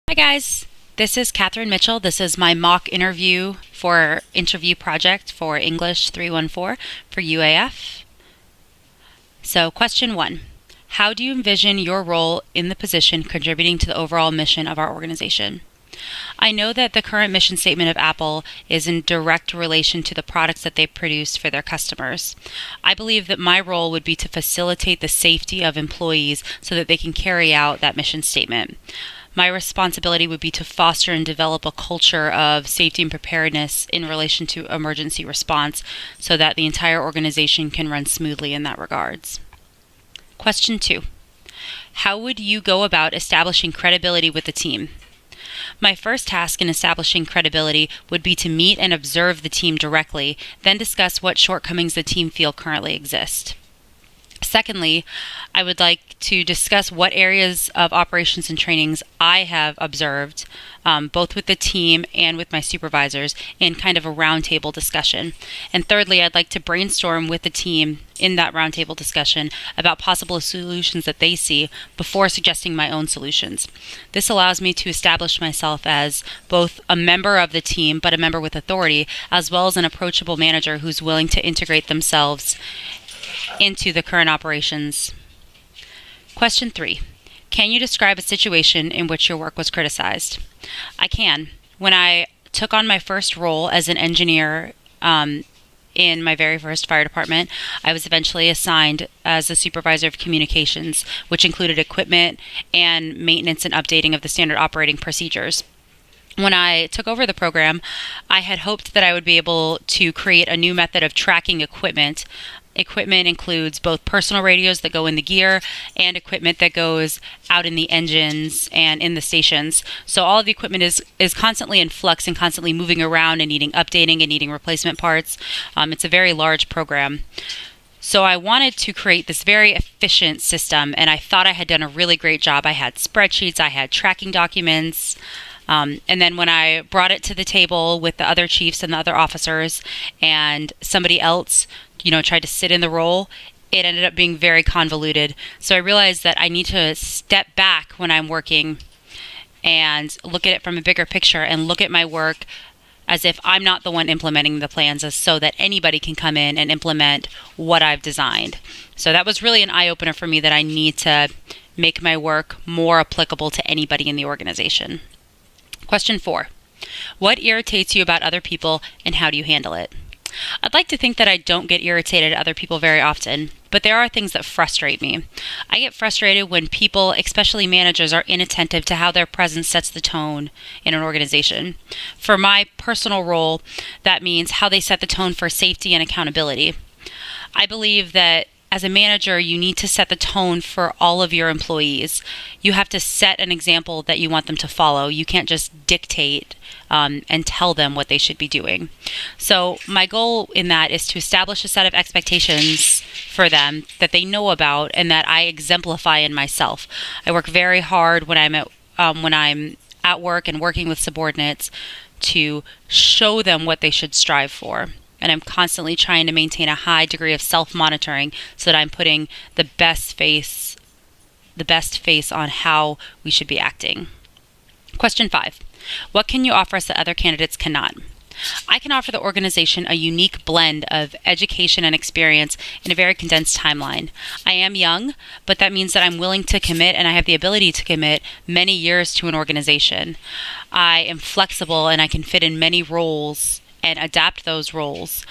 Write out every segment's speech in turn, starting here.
Hi guys, this is Catherine Mitchell. This is my mock interview project for English 314 for UAF. So question 1, how do you envision your role in the position contributing to the overall mission of our organization? I know that the current mission statement of Apple is in direct relation to the products that they produce for their customers. I believe that my role would be to facilitate the safety of employees so that they can carry out that mission statement. My responsibility would be to foster and develop a culture of safety and preparedness in relation to emergency response so that the entire organization can run smoothly in that regards. Question 2. How would you go about establishing credibility with the team? My first task in establishing credibility would be to meet and observe the team directly, then discuss what shortcomings the team feel currently exist. Secondly, I would like to discuss what areas of operations and trainings I have observed, both with the team and with my supervisors, in kind of a roundtable discussion. And thirdly, I'd like to brainstorm with the team in that roundtable discussion about possible solutions that they see before suggesting my own solutions. This allows me to establish myself as both a member of the team, but a member with authority, as well as an approachable manager who's willing to integrate themselves into the current operations. Question 3. Can you describe a situation in which your work was criticized? I can. When I took on my first role as an engineer in my very first fire department, I was eventually assigned as a supervisor of communications, which included equipment and maintenance and updating of the standard operating procedures. When I took over the program, I had hoped that I would be able to create a new method of tracking equipment. Equipment includes both personal radios that go in the gear and equipment that goes out in the engines and in the stations. So all of the equipment is constantly in flux and constantly moving around and needing updating and needing replacement parts. It's a very large program. So I wanted to create this very efficient system, and I thought I had done a really great job. I had spreadsheets, I had tracking documents. And then when I brought it to the table with the other chiefs and the other officers, and somebody else, tried to sit in the role, it ended up being very convoluted. So I realized that I need to step back when I'm working and look at it from a bigger picture and look at my work as if I'm not the one implementing the plans, so that anybody can come in and implement what I've designed. So that was really an eye-opener for me, that I need to make my work more applicable to anybody in the organization. Question 4. What irritates you about other people, and how do you handle it? I'd like to think that I don't get irritated at other people very often, but there are things that frustrate me. I get frustrated when people, especially managers, are inattentive to how their presence sets the tone in an organization. For my personal role, that means how they set the tone for safety and accountability. I believe that as a manager, you need to set the tone for all of your employees. You have to set an example that you want them to follow. You can't just dictate and tell them what they should be doing. So my goal in that is to establish a set of expectations for them that they know about and that I exemplify in myself. I work very hard when I'm at work and working with subordinates to show them what they should strive for. And I'm constantly trying to maintain a high degree of self-monitoring so that I'm putting the best face on how we should be acting. Question 5. What can you offer us that other candidates cannot? I can offer the organization a unique blend of education and experience in a very condensed timeline. I am young, but that means that I'm willing to commit, and I have the ability to commit many years to an organization. I am flexible and I can fit in many roles and adapt those roles.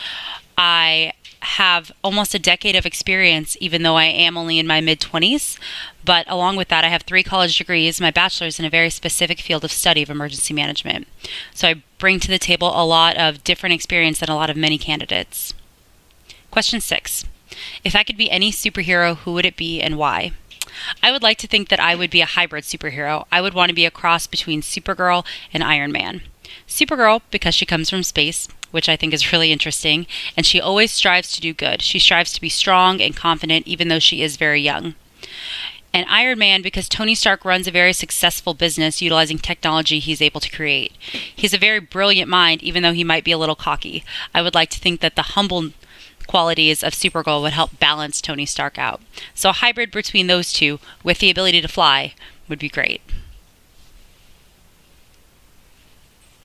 I have almost a decade of experience, even though I am only in my mid-20s. But along with that, I have 3 college degrees, my bachelor's in a very specific field of study of emergency management. So I bring to the table a lot of different experience than a lot of many candidates. Question 6. If I could be any superhero, who would it be and why? I would like to think that I would be a hybrid superhero. I would want to be a cross between Supergirl and Iron Man. Supergirl, because she comes from space, which I think is really interesting, and she always strives to do good. She strives to be strong and confident, even though she is very young. And Iron Man, because Tony Stark runs a very successful business utilizing technology he's able to create. He's a very brilliant mind, even though he might be a little cocky. I would like to think that the humble qualities of Supergirl would help balance Tony Stark out. So a hybrid between those two, with the ability to fly, would be great.